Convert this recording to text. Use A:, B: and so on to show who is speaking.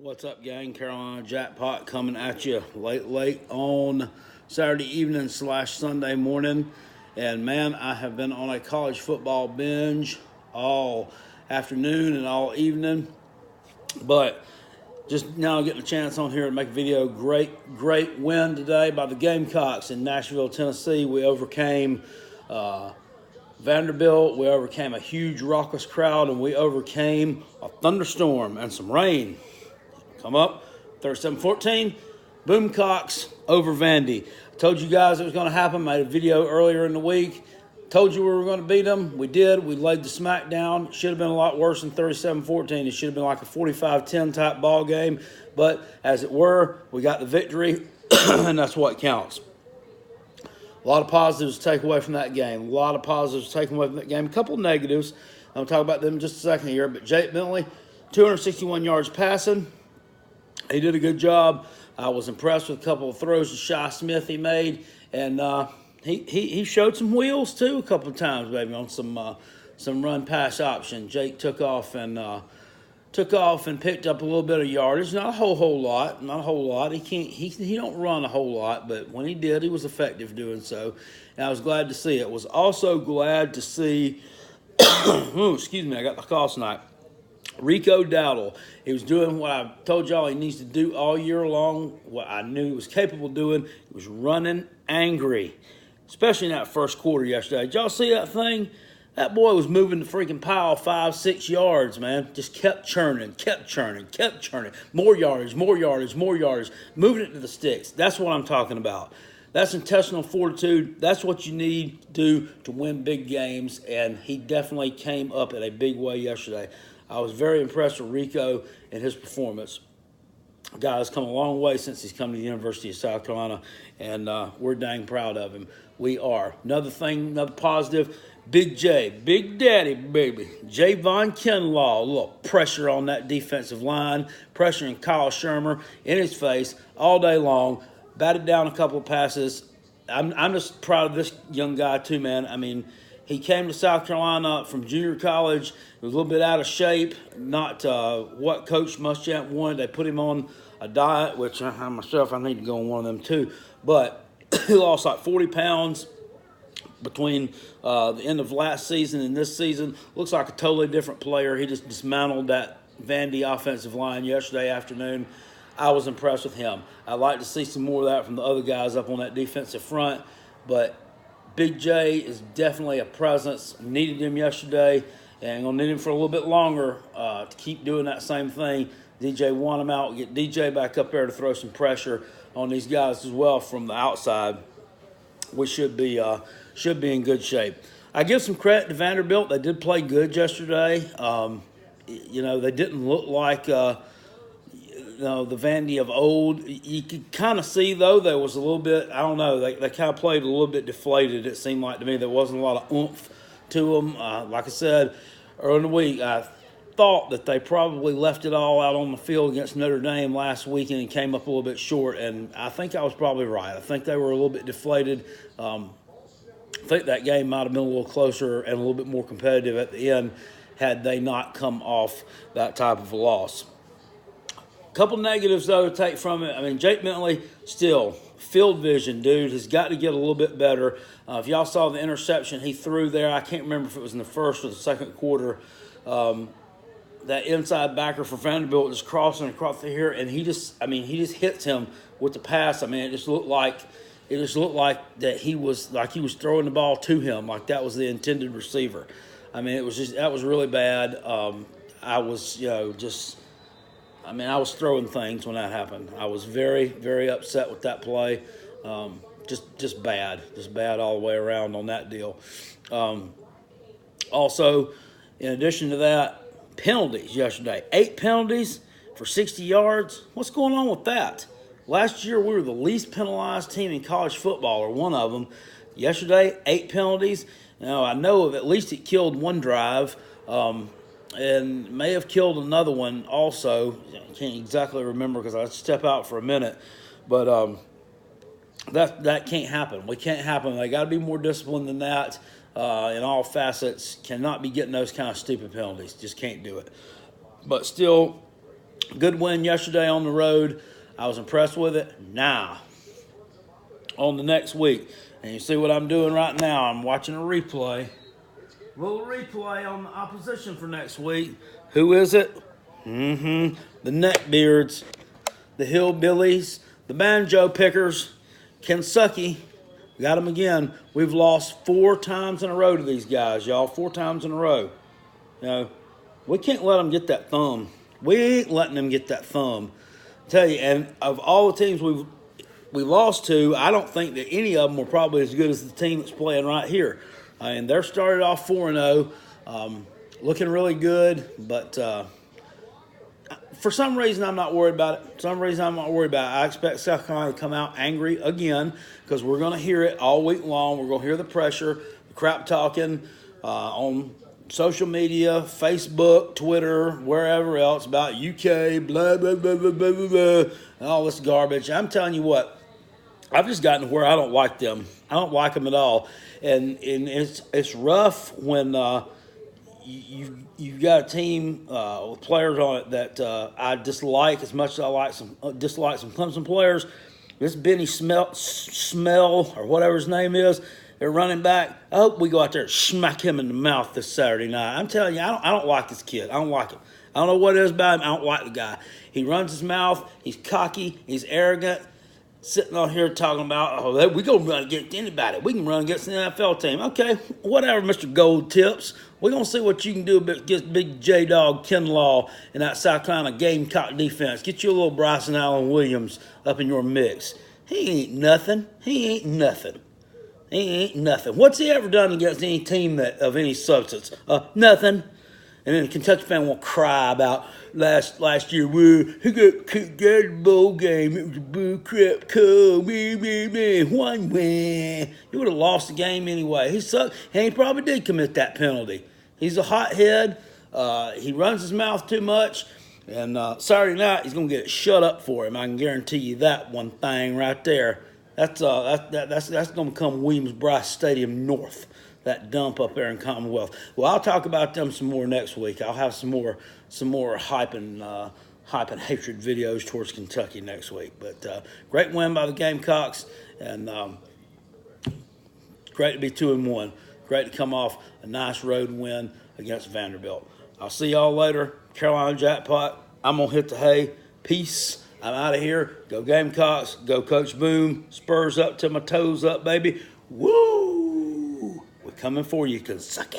A: What's up, gang? Carolina Jackpot coming at you late on Saturday evening / Sunday morning. And man, I have been on a college football binge all afternoon and all evening. But just now getting a chance on here to make a video. Great win today by the Gamecocks in Nashville, Tennessee. We overcame Vanderbilt. We overcame a huge raucous crowd, and we overcame a thunderstorm and some rain. Come up, 37-14, Boomcocks over Vandy. Told you guys it was going to happen. Made a video earlier in the week. Told you we were going to beat them. We did. We laid the smack down. Should have been a lot worse than 37-14. It should have been like a 45-10 type ball game. But as it were, we got the victory, and that's what counts. A lot of positives to take away from that game. A lot of positives to take away from that game. A couple of negatives. I'll talk about them in just a second here. But Jake Bentley, 261 yards passing. He did a good job. I was impressed with a couple of throws to Shy Smith he made, and he showed some wheels too a couple of times, baby, on some run pass option. Jake took off and picked up a little bit of yardage. Not a whole lot. He don't run a whole lot, but when he did, he was effective doing so, and I was glad to see it. Was also glad to see. Excuse me, I got the cough tonight. Rico Dowdle, he was doing what I told y'all he needs to do all year long, what I knew he was capable of doing. He was running angry, especially in that first quarter yesterday. Did y'all see that thing? That boy was moving the freaking pile 5-6 yards, man. Just kept churning. More yardage. Moving it to the sticks. That's what I'm talking about. That's intestinal fortitude. That's what you need to do to win big games, and he definitely came up in a big way yesterday. I was very impressed with Rico and his performance. The guy has come a long way since he's come to the University of South Carolina, and we're dang proud of him. We are. Another positive, Big J, Big Daddy, baby. Javon Kinlaw, a little pressure on that defensive line, pressuring Kyle Shermer in his face all day long, batted down a couple of passes. I'm just proud of this young guy too, man. I mean, he came to South Carolina from junior college. He was a little bit out of shape, not what Coach Muschamp wanted. They put him on a diet, which I myself, I need to go on one of them too. But he lost like 40 pounds between the end of last season and this season. Looks like a totally different player. He just dismantled that Vandy offensive line yesterday afternoon. I was impressed with him. I'd like to see some more of that from the other guys up on that defensive front, but Big J is definitely a presence. Needed him yesterday, and going to need him for a little bit longer to keep doing that same thing. DJ want him out. Get DJ back up there to throw some pressure on these guys as well from the outside. We should be in good shape. I give some credit to Vanderbilt. They did play good yesterday. They didn't look like the Vandy of old. You could kind of see, though, there was a little bit, I don't know, they kind of played a little bit deflated, it seemed like to me. There wasn't a lot of oomph to them. Like I said earlier in the week, I thought that they probably left it all out on the field against Notre Dame last weekend and came up a little bit short, and I think I was probably right. I think they were a little bit deflated. I think that game might have been a little closer and a little bit more competitive at the end had they not come off that type of a loss. Couple negatives, though, to take from it. I mean, Jake Bentley, still, field vision, dude, has got to get a little bit better. If y'all saw the interception he threw there, I can't remember if it was in the first or the second quarter, that inside backer for Vanderbilt just crossing across here, and he just hits him with the pass. I mean, it just looked like that he was throwing the ball to him, like that was the intended receiver. I mean, that was really bad. I was throwing things when that happened. I was very, very upset with that play. Just bad all the way around on that deal. Also, in addition to that, penalties yesterday. 8 penalties for 60 yards. What's going on with that? Last year, we were the least penalized team in college football, or one of them. Yesterday, 8 penalties. Now, I know of at least it killed one drive. And may have killed another one also. I can't exactly remember because I step out for a minute. But that can't happen. We can't happen. They got to be more disciplined than that in all facets. Cannot be getting those kind of stupid penalties. Just can't do it. But still, Good win yesterday on the road. I was impressed with it. Now, on the next week, and you see what I'm doing right now. I'm watching a replay. A little replay on the opposition for next week. Who is it? The neckbeards, the hillbillies, the banjo pickers, Kentucky. Got them again. We've lost 4 times in a row to these guys, y'all. 4 times in a row. You know, we can't let them get that thumb. We ain't letting them get that thumb. I tell you, and of all the teams we lost to, I don't think that any of them were probably as good as the team that's playing right here. And they're started off 4-0, looking really good, but for some reason I'm not worried about it. I expect South Carolina to come out angry again because we're going to hear it all week long. We're going to hear the pressure, the crap talking on social media, Facebook, Twitter, wherever else about UK, blah, blah, blah, blah, blah, blah, blah, and all this garbage. I'm telling you what, I've just gotten to where I don't like them. I don't like them at all. And it's rough when you've got a team with players on it that I dislike as much as I like dislike some Clemson players. This Benny Smell or whatever his name is, they're running back. I hope we go out there and smack him in the mouth this Saturday night. I'm telling you, I don't like this kid. I don't like him. I don't know what it is about him. I don't like the guy. He runs his mouth. He's cocky. He's arrogant. Sitting on here talking about, oh, we going to run against anybody. We can run against the NFL team. Okay, whatever, Mr. Gold Tips. We're going to see what you can do against Big J-Dog Kinlaw and that South Carolina Gamecock defense. Get you a little Bryson Allen Williams up in your mix. He ain't nothing. What's he ever done against any team that of any substance? Nothing. And then the Kentucky fan will cry about last year. He got kicked out of the bowl game. It was a bull crap call. One win. He would have lost the game anyway. He sucked, and he probably did commit that penalty. He's a hothead. He runs his mouth too much. And Saturday night, he's going to get it shut up for him. I can guarantee you that one thing right there. That's going to come Williams-Brice Stadium North. That dump up there in Commonwealth. Well, I'll talk about them some more next week. I'll have some more hype and hatred videos towards Kentucky next week. But great win by the Gamecocks, and great to be 2-1. Great to come off a nice road win against Vanderbilt. I'll see y'all later. Carolina Jackpot. I'm gonna hit the hay. Peace. I'm out of here. Go Gamecocks. Go Coach Boom. Spurs up till my toes up, baby. Woo! We're coming for you, Kentucky.